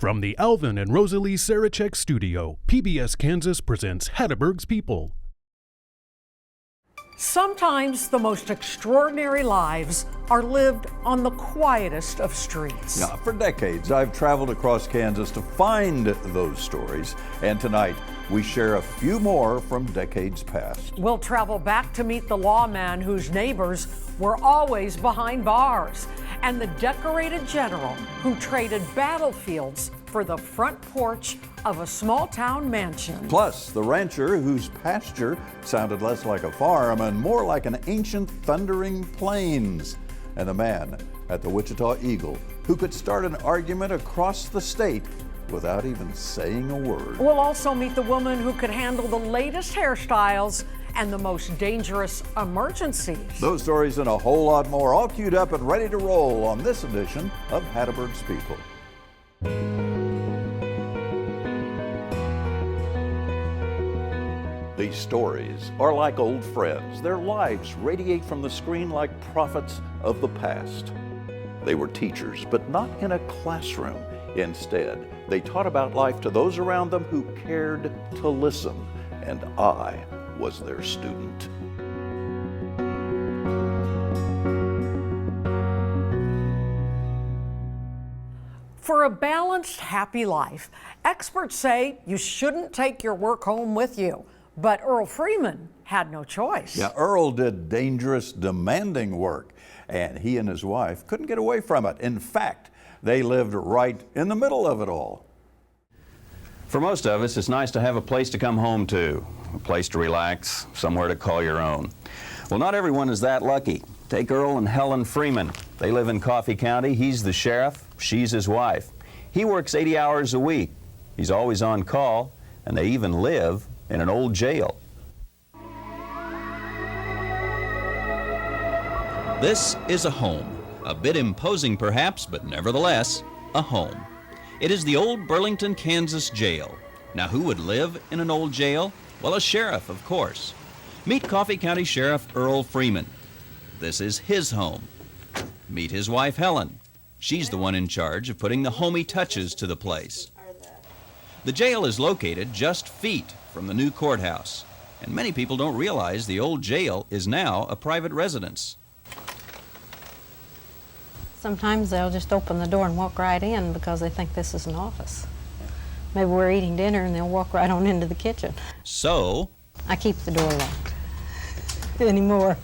From the Alvin and Rosalie Sarachek studio, PBS Kansas presents Hatteberg's People. Sometimes the most extraordinary lives are lived on the quietest of streets. Yeah, for decades, I've traveled across Kansas to find those stories, and tonight we share a few more from decades past. We'll travel back to meet the lawman whose neighbors were always behind bars, and the decorated general who traded battlefields for the front porch of a small-town mansion. Plus, the rancher whose pasture sounded less like a farm and more like an ancient thundering plains. And the man at the Wichita Eagle who could start an argument across the state without even saying a word. We'll also meet the woman who could handle the latest hairstyles and the most dangerous emergencies. Those stories and a whole lot more, all queued up and ready to roll on this edition of Hatteberg's People. These stories are like old friends. Their lives radiate from the screen like prophets of the past. They were teachers, but not in a classroom. Instead, they taught about life to those around them who cared to listen, and I was their student. For a balanced, happy life, experts say you shouldn't take your work home with you. But Earl Freeman had no choice. Yeah, Earl did dangerous, demanding work, and he and his wife couldn't get away from it. In fact, they lived right in the middle of it all. For most of us, it's nice to have a place to come home to, a place to relax, somewhere to call your own. Well, not everyone is that lucky. Take Earl and Helen Freeman. They live in Coffee County. He's the sheriff, she's his wife. He works 80 hours a week. He's always on call, and they even live in an old jail. This is a home. A bit imposing perhaps, but nevertheless, a home. It is the old Burlington, Kansas jail. Now who would live in an old jail? Well, a sheriff, of course. Meet Coffee County Sheriff Earl Freeman. This is his home. Meet his wife Helen. She's the one in charge of putting the homey touches to the place. The jail is located just feet from the new courthouse, and many people don't realize the old jail is now a private residence. Sometimes they'll just open the door and walk right in because they think this is an office. Maybe we're eating dinner and they'll walk right on into the kitchen. So, I keep the door locked anymore.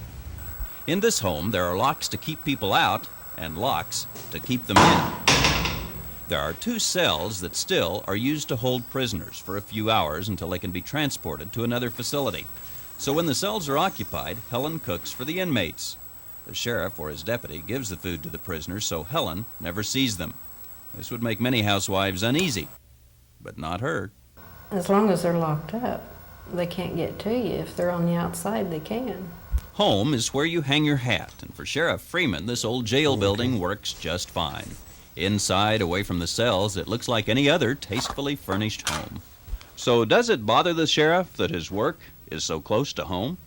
In this home, there are locks to keep people out and locks to keep them in. There are 2 cells that still are used to hold prisoners for a few hours until they can be transported to another facility. So when the cells are occupied, Helen cooks for the inmates. The sheriff or his deputy gives the food to the prisoners so Helen never sees them. This would make many housewives uneasy, but not her. As long as they're locked up, they can't get to you. If they're on the outside, they can. Home is where you hang your hat, and for Sheriff Freeman, this old jail building works just fine. Inside, away from the cells, it looks like any other tastefully furnished home. So does it bother the sheriff that his work is so close to home?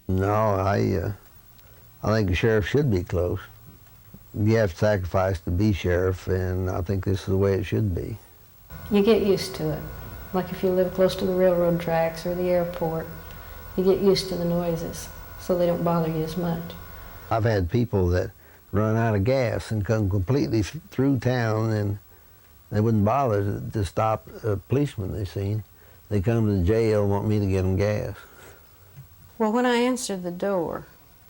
No, I think the sheriff should be close. You have to sacrifice to be sheriff, and I think this is the way it should be. You get used to it. Like if you live close to the railroad tracks or the airport, you get used to the noises, so they don't bother you as much. I've had people that run out of gas and come completely through town, and they wouldn't bother to stop a policeman they seen. They come to the jail and want me to get them gas. Well, when I answer the door,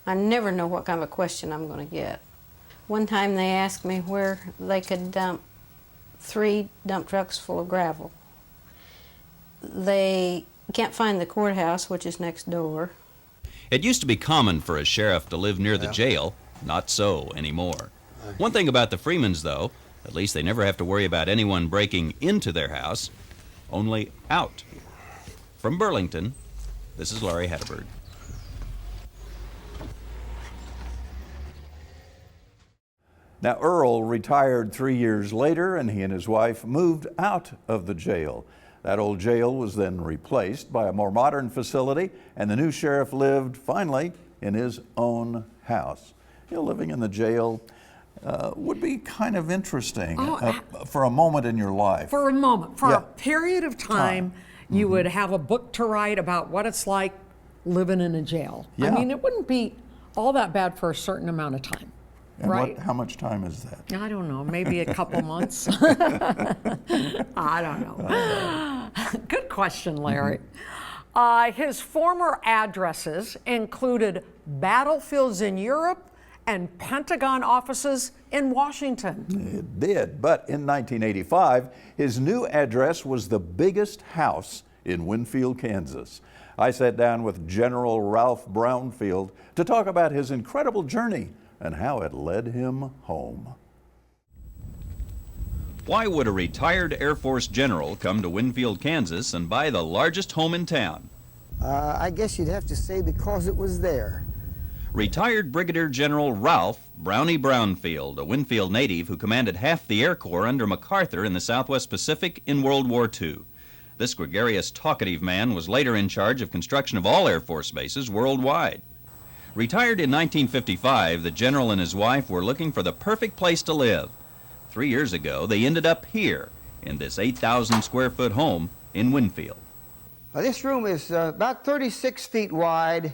I never know what kind of a question I'm going to get. One time they asked me where they could dump 3 dump trucks full of gravel. They can't find the courthouse, which is next door. It used to be common for a sheriff to live near the jail. Not so anymore. One thing about the Freemans, though, at least they never have to worry about anyone breaking into their house, only out. From Burlington, this is Larry Hatteberg. Now, Earl retired 3 years later, and he and his wife moved out of the jail. That old jail was then replaced by a more modern facility, and the new sheriff lived, finally, in his own house. Living in the jail, would be kind of interesting for a moment in your life. For a moment, for Yeah. a period of time, you would have a book to write about what it's like living in a jail. I Yeah. mean, it wouldn't be all that bad for a certain amount of time, And right? how much time is that? I don't know, maybe a couple months. I don't know. Good question, Larry. His former addresses included battlefields in Europe and Pentagon offices in Washington. It did, but in 1985, his new address was the biggest house in Winfield, Kansas. I sat down with General Ralph Brownfield to talk about his incredible journey and how it led him home. Why would a retired Air Force general come to Winfield, Kansas and buy the largest home in town? I guess you'd have to say because it was there. Retired Brigadier General Ralph Brownie Brownfield, a Winfield native who commanded half the Air Corps under MacArthur in the Southwest Pacific in World War II. This gregarious, talkative man was later in charge of construction of all Air Force bases worldwide. Retired in 1955, the general and his wife were looking for the perfect place to live. 3 years ago, they ended up here in this 8,000 square foot home in Winfield. This room is about 36 feet wide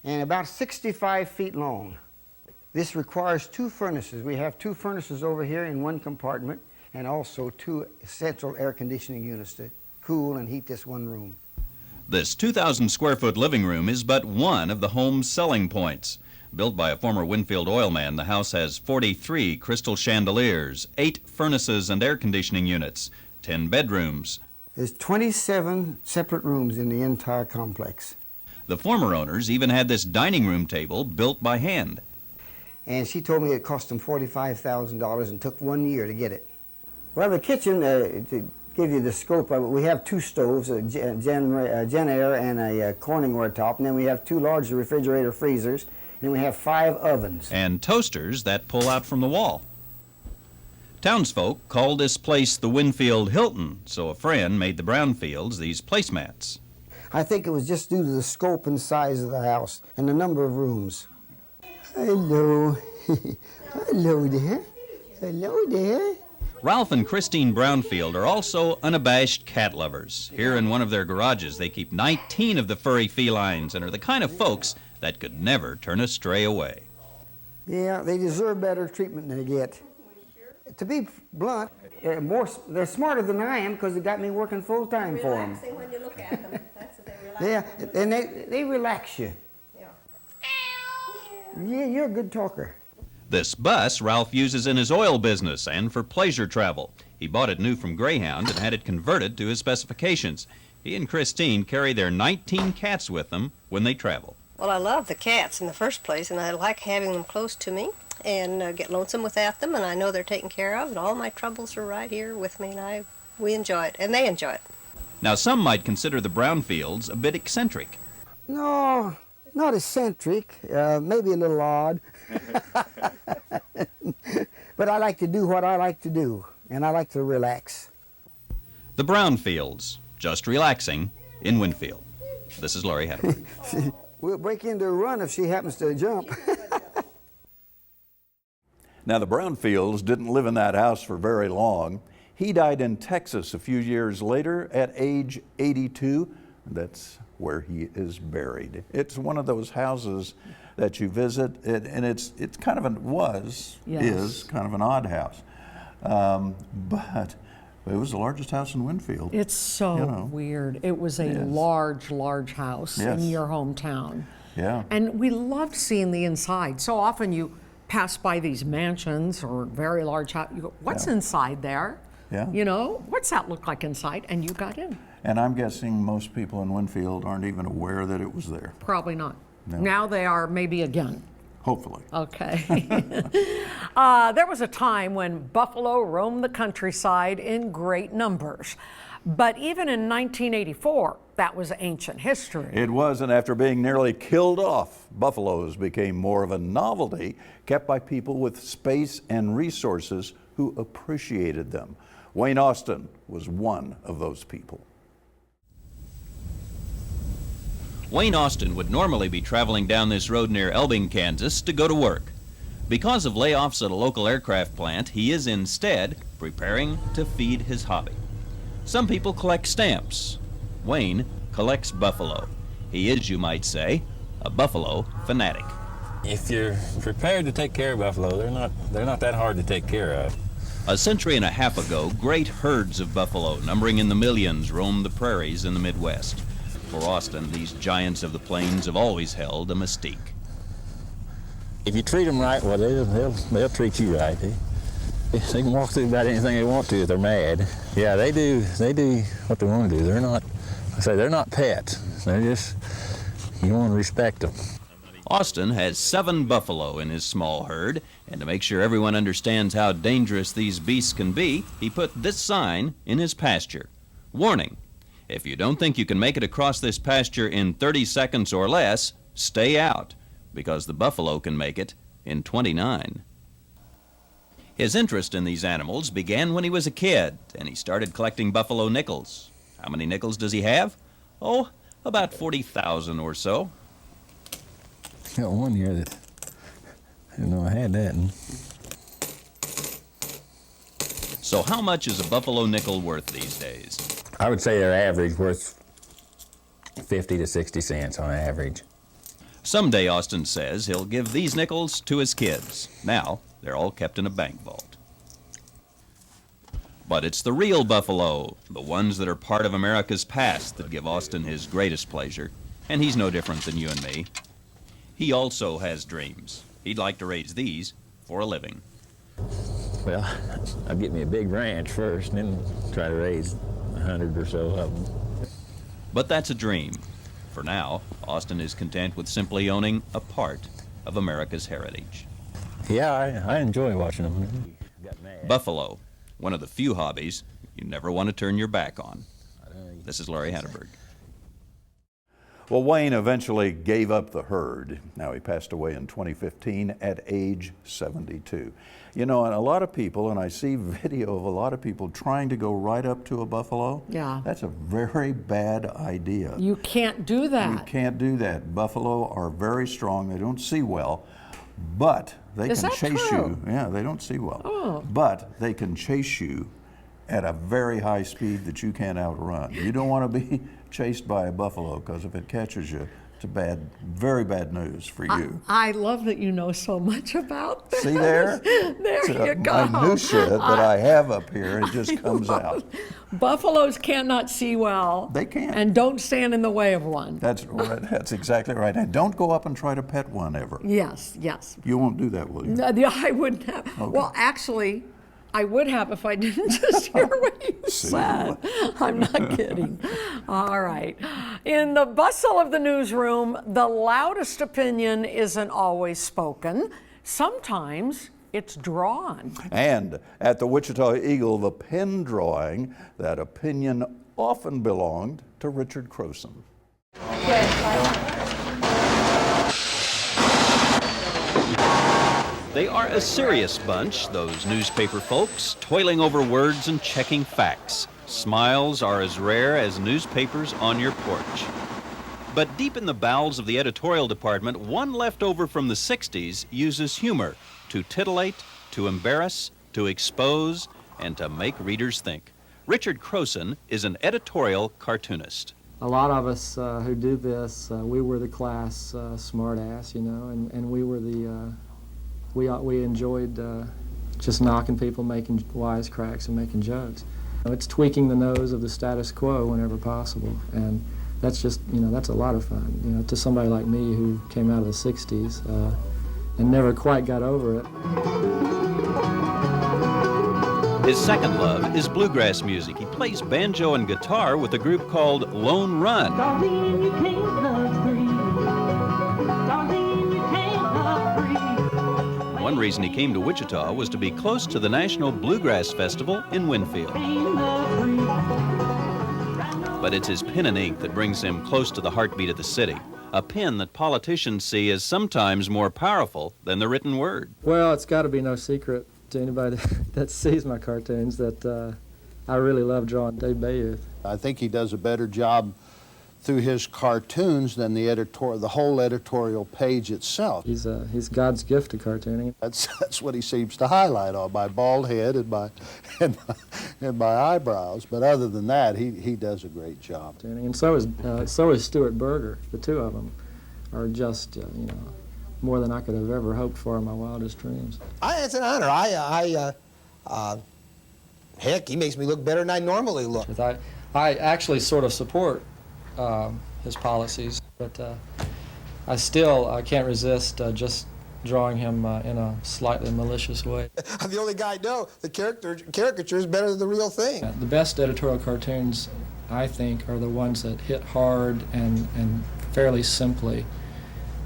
and about 65 feet long. This requires 2 furnaces. We have 2 furnaces over here in one compartment and also 2 central air conditioning units to cool and heat this one room. This 2,000 square foot living room is but one of the home's selling points. Built by a former Winfield oilman, the house has 43 crystal chandeliers, 8 furnaces and air conditioning units, 10 bedrooms. There's 27 separate rooms in the entire complex. The former owners even had this dining room table built by hand. And she told me it cost them $45,000 and took 1 year to get it. Well, the kitchen, to give you the scope of it, we have 2 stoves, a Gen Air and a Corningware top, and then we have 2 large refrigerator freezers, and we have 5 ovens. And toasters that pull out from the wall. Townsfolk called this place the Winfield Hilton, so a friend made the Brownfields these placemats. I think it was just due to the scope and size of the house and the number of rooms. Hello. Hello there. Hello there. Ralph and Christine Brownfield are also unabashed cat lovers. Here in one of their garages, they keep 19 of the furry felines and are the kind of folks that could never turn a stray away. Yeah, they deserve better treatment than they get. To be blunt, they're smarter than I am because they got me working full time for them. Relaxing when you look at them. That's what they relax. Yeah, and they relax you. Yeah. Yeah, you're a good talker. This bus Ralph uses in his oil business and for pleasure travel. He bought it new from Greyhound and had it converted to his specifications. He and Christine carry their 19 cats with them when they travel. Well, I love the cats in the first place, and I like having them close to me and get lonesome without them, and I know they're taken care of, and all my troubles are right here with me, and we enjoy it, and they enjoy it. Now, some might consider the Brownfields a bit eccentric. No, not eccentric, maybe a little odd. But I like to do what I like to do, and I like to relax. The Brownfields, just relaxing in Winfield. This is Laurie Hatteberg. We'll break into a run if she happens to jump. Now, the Brownfields didn't live in that house for very long. He died in Texas a few years later at age 82. That's where he is buried. It's one of those houses that you visit, and it's kind of is kind of an odd house. But it was the largest house in Winfield. It's so weird. It was a large house in your hometown. Yeah. And we loved seeing the inside. So often you pass by these mansions or very large house, you go, what's inside there? Yeah. You know, what's that look like inside? And you got in. And I'm guessing most people in Winfield aren't even aware that it was there. Probably not. No. Now they are, maybe again. Hopefully. Okay. There was a time when buffalo roamed the countryside in great numbers. But even in 1984, that was ancient history. It was, and after being nearly killed off, buffaloes became more of a novelty kept by people with space and resources who appreciated them. Wayne Austin was one of those people. Wayne Austin would normally be traveling down this road near Elbing, Kansas to go to work. Because of layoffs at a local aircraft plant, he is instead preparing to feed his hobby. Some people collect stamps. Wayne collects buffalo. He is, you might say, a buffalo fanatic. If you're prepared to take care of buffalo, they're not that hard to take care of. A century and a half ago, great herds of buffalo, numbering in the millions, roamed the prairies in the Midwest. For Austin, these giants of the plains have always held a mystique. If you treat them right, well, they'll treat you right. They can walk through about anything they want to if they're mad. Yeah, they do what they want to do. They're not pets. They're just, you want to respect them. Austin has 7 buffalo in his small herd, and to make sure everyone understands how dangerous these beasts can be, he put this sign in his pasture. Warning, if you don't think you can make it across this pasture in 30 seconds or less, stay out, because the buffalo can make it in 29. His interest in these animals began when he was a kid, and he started collecting buffalo nickels. How many nickels does he have? Oh, about 40,000 or so. Got one here that I didn't know I had that. So how much is a buffalo nickel worth these days? I would say they're average worth 50 to 60 cents on average. Someday, Austin says, he'll give these nickels to his kids. Now, they're all kept in a bank vault. But it's the real buffalo, the ones that are part of America's past, that give Austin his greatest pleasure. And he's no different than you and me. He also has dreams. He'd like to raise these for a living. Well, I'll get me a big ranch first, and then try to raise 100 or so of them. But that's a dream. For now, Austin is content with simply owning a part of America's heritage. Yeah, I enjoy watching them. Buffalo, one of the few hobbies you never want to turn your back on. This is Larry Hatteberg. Well, Wayne eventually gave up the herd. Now, he passed away in 2015 at age 72. You know, and a lot of people, and I see video of a lot of people trying to go right up to a buffalo. Yeah. That's a very bad idea. You can't do that. You can't do that. Buffalo are very strong. They don't see well, but they can chase you. Yeah, they don't see well. Oh. But they can chase you at a very high speed that you can't outrun. You don't want to be chased by a buffalo, because if it catches you, it's very bad news for you. I love that you know so much about this. See there? There you go. Minutia that I have up here, it just comes out. Buffaloes cannot see well. They can't. And don't stand in the way of one. That's right. That's exactly right. And don't go up and try to pet one ever. Yes, yes. You won't do that, will you? No, I wouldn't have. Okay. Well, actually, I would have if I didn't just hear what you said. I'm not kidding. All right. In the bustle of the newsroom, the loudest opinion isn't always spoken. Sometimes it's drawn. And at the Wichita Eagle, the pen drawing, that opinion often belonged to Richard Croson. They are a serious bunch, those newspaper folks, toiling over words and checking facts. Smiles are as rare as newspapers on your porch. But deep in the bowels of the editorial department, one leftover from the 60s uses humor to titillate, to embarrass, to expose, and to make readers think. Richard Croson is an editorial cartoonist. A lot of us who do this, we were the class smartass, you know, and we were the... We enjoyed just knocking people, making wisecracks and making jokes. It's tweaking the nose of the status quo whenever possible, and that's just, you know, that's a lot of fun. You know, to somebody like me who came out of the 60s and never quite got over it. His second love is bluegrass music. He plays banjo and guitar with a group called Lone Run. One reason he came to Wichita was to be close to the National Bluegrass Festival in Winfield. But it's his pen and ink that brings him close to the heartbeat of the city, a pen that politicians see as sometimes more powerful than the written word. Well, it's got to be no secret to anybody that sees my cartoons that I really love drawing Dave Bayouth. I think he does a better job through his cartoons than the whole editorial page itself. He's God's gift to cartooning. That's what he seems to highlight on my bald head and my eyebrows. But other than that, he does a great job. And so is Stuart Berger. The two of them are just more than I could have ever hoped for in my wildest dreams. It's an honor. Heck, he makes me look better than I normally look. I actually sort of support his policies, but I still can't resist just drawing him in a slightly malicious way. I'm the only guy I know. The caricature is better than the real thing. The best editorial cartoons, I think, are the ones that hit hard and fairly simply,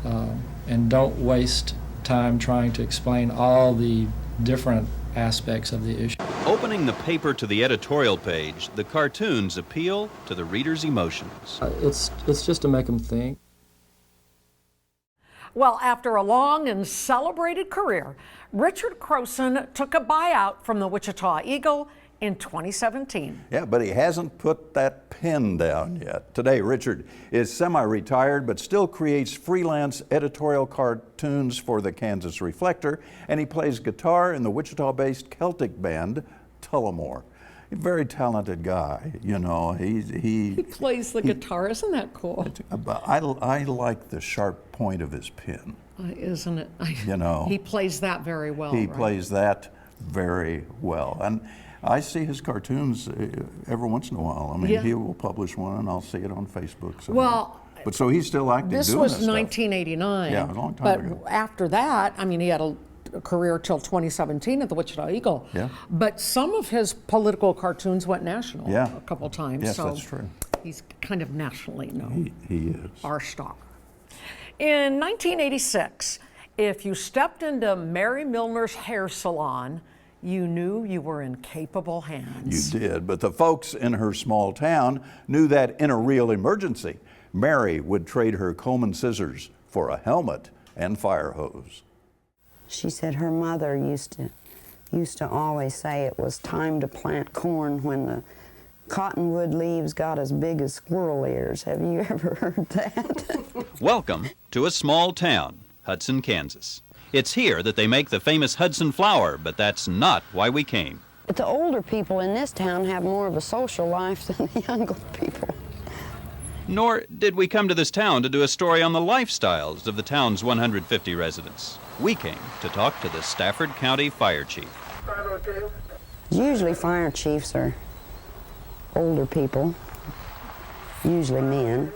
and don't waste time trying to explain all the different aspects of the issue. Opening the paper to the editorial page, the cartoons appeal to the reader's emotions. It's just to make them think. Well, after a long and celebrated career, Richard Croson took a buyout from the Wichita Eagle in 2017. Yeah, but he hasn't put that pen down yet. Today, Richard is semi-retired, but still creates freelance editorial cartoons for the Kansas Reflector, and he plays guitar in the Wichita-based Celtic band Tullamore. A very talented guy, you know. He plays the guitar. Isn't that cool? I like the sharp point of his pen. Isn't it? You know. He plays that very well. He right? plays that very well. And I see his cartoons every once in a while. I mean, Yeah. he will publish one, and I'll see it on Facebook somewhere. Well, but so he's still active doing this this was stuff. 1989. Yeah, a long time but ago. after that, I mean, he had a career till 2017 at the Wichita Eagle. Yeah. But some of his political cartoons went national Yeah. a couple times. Yes, so that's true. He's kind of nationally known. He is. Our star. In 1986, if you stepped into Mary Milner's hair salon, you knew you were in capable hands. You did, but the folks in her small town knew that in a real emergency, Mary would trade her comb and scissors for a helmet and fire hose. She said her mother used to always say it was time to plant corn when the cottonwood leaves got as big as squirrel ears. Have you ever heard that? Welcome to a small town, Hudson, Kansas. It's here that they make the famous Hudson flour, but that's not why we came. But the older people in this town have more of a social life than the younger people. Nor did we come to this town to do a story on the lifestyles of the town's 150 residents. We came to talk to the Stafford County Fire Chief. Usually fire chiefs are older people, usually men.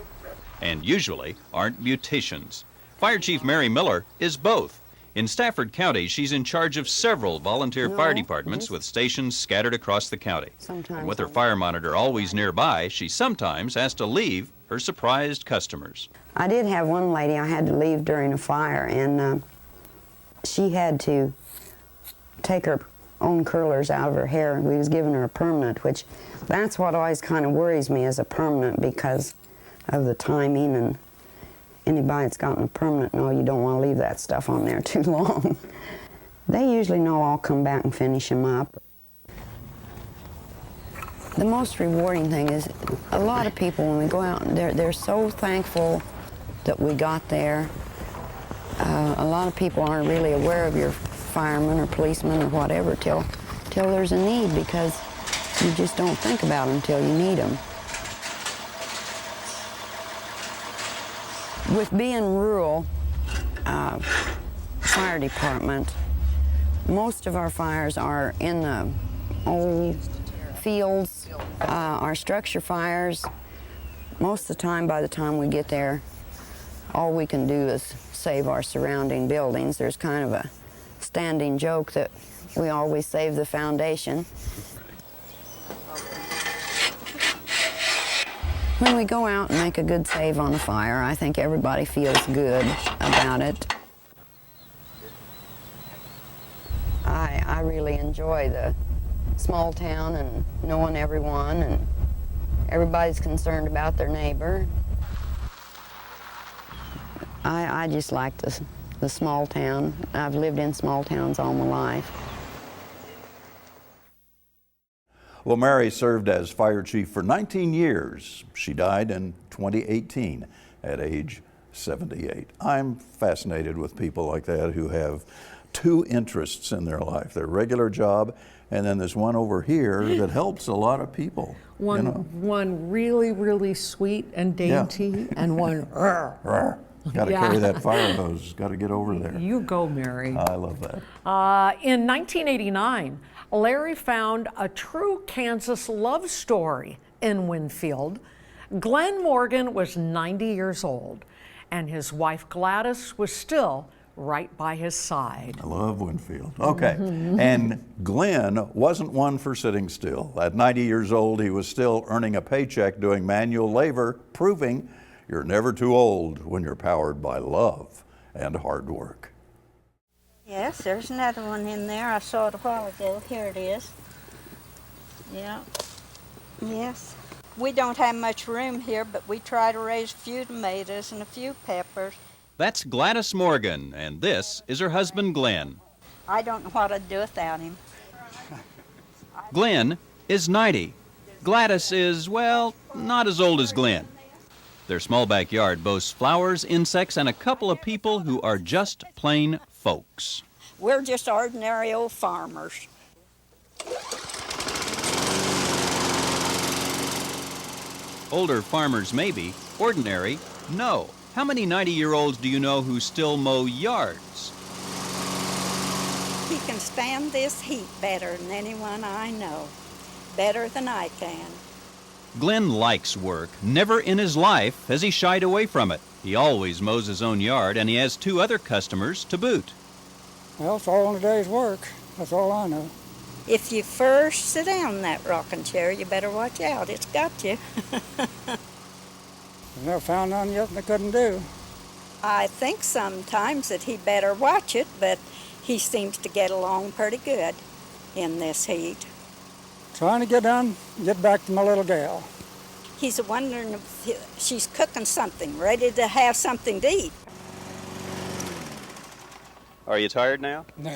And usually aren't beauticians. Fire Chief Mary Miller is both. In Stafford County, she's in charge of several volunteer fire departments with stations scattered across the county. And with her fire monitor always nearby, she sometimes has to leave her surprised customers. I did have one lady I had to leave during a fire, and she had to take her own curlers out of her hair, and we was giving her a permanent, which that's what always kind of worries me as a permanent because of the timing, and anybody that's gotten a permanent know you don't want to leave that stuff on there too long. They usually know I'll come back and finish them up. The most rewarding thing is a lot of people when we go out, they're so thankful that we got there. A lot of people aren't really aware of your firemen or policemen or whatever till there's a need, because you just don't think about them until you need them. With being rural fire department, most of our fires are in the old fields. Our structure fires, most of the time, by the time we get there, all we can do is save our surrounding buildings. There's kind of a standing joke that we always save the foundation. When we go out and make a good save on a fire, I think everybody feels good about it. I really enjoy the small town and knowing everyone, and everybody's concerned about their neighbor. I just like the small town. I've lived in small towns all my life. Well, Mary served as fire chief for 19 years. She died in 2018 at age 78. I'm fascinated with people like that who have two interests in their life, their regular job and then there's one over here that helps a lot of people. One really, really sweet and dainty, and one Got to carry that fire hose. Got to get over there. You go, Mary. I love that. In 1989, Larry found a true Kansas love story in Winfield. Glenn Morgan was 90 years old, and his wife Gladys was still right by his side. I love Winfield. Okay, and Glenn wasn't one for sitting still. At 90 years old, he was still earning a paycheck doing manual labor, proving you're never too old when you're powered by love and hard work. Yes, there's another one in there. I saw it a while ago. Here it is. Yeah. Yes. We don't have much room here, but we try to raise a few tomatoes and a few peppers. That's Gladys Morgan, and this is her husband, Glenn. I don't know what I'd do without him. Glenn is 90. Gladys is, well, not as old as Glenn. Their small backyard boasts flowers, insects, and a couple of people who are just plain folks. We're just ordinary old farmers. Older farmers maybe, ordinary, no. How many 90-year-olds do you know who still mow yards? He can stand this heat better than anyone I know, better than I can. Glenn likes work. Never in his life has he shied away from it. He always mows his own yard, and he has 2 other customers to boot. Well, it's all in a day's work. That's all I know. If you first sit down in that rocking chair, you better watch out. It's got you. I've never found none yet that couldn't do. I think sometimes that he better watch it, but he seems to get along pretty good in this heat. Trying to get back to my little gal. He's wondering if she's cooking something, ready to have something to eat. Are you tired now? Nah.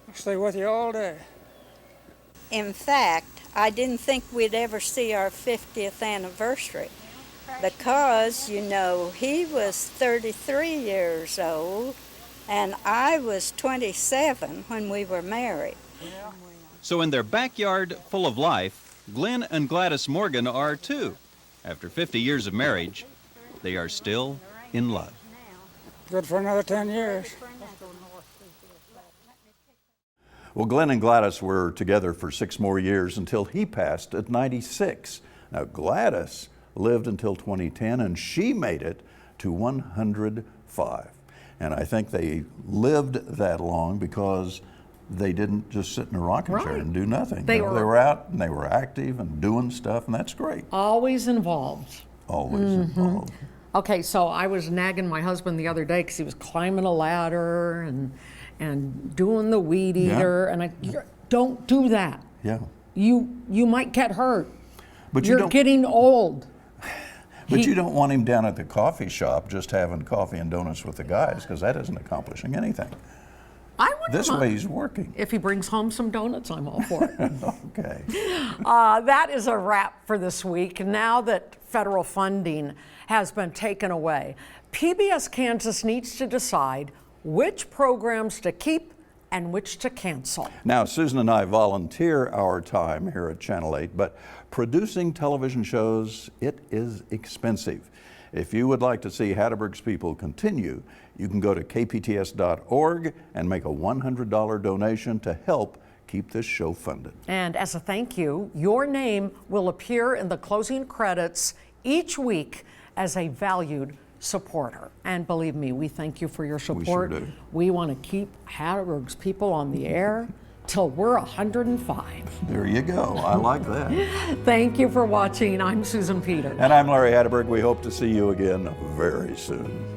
I'll stay with you all day. In fact, I didn't think we'd ever see our 50th anniversary because, you know, he was 33 years old and I was 27 when we were married. So in their backyard full of life, Glenn and Gladys Morgan are too. After 50 years of marriage, they are still in love. Good for another 10 years. Well, Glenn and Gladys were together for 6 more years until he passed at 96. Now, Gladys lived until 2010, and she made it to 105. And I think they lived that long because they didn't just sit in a rocking chair and do nothing. They were out and they were active and doing stuff, and that's great. Always involved. Always involved. Okay, so I was nagging my husband the other day because he was climbing a ladder and doing the weed eater, and I don't do that. Yeah. You might get hurt. But you're getting old. But you don't want him down at the coffee shop just having coffee and donuts with the guys, because that isn't accomplishing anything. This way he's working. If he brings home some donuts, I'm all for it. Okay. That is a wrap for this week. Now that federal funding has been taken away, PBS Kansas needs to decide which programs to keep and which to cancel. Now, Susan and I volunteer our time here at Channel 8, but producing television shows, it is expensive. If you would like to see Hatteberg's People continue, you can go to kpts.org and make a $100 donation to help keep this show funded. And as a thank you, your name will appear in the closing credits each week as a valued supporter. And believe me, we thank you for your support. We sure do. We want to keep Hatteberg's People on the air till we're 105. There you go. I like that. Thank you for watching. I'm Susan Peters. And I'm Larry Hatteberg. We hope to see you again very soon.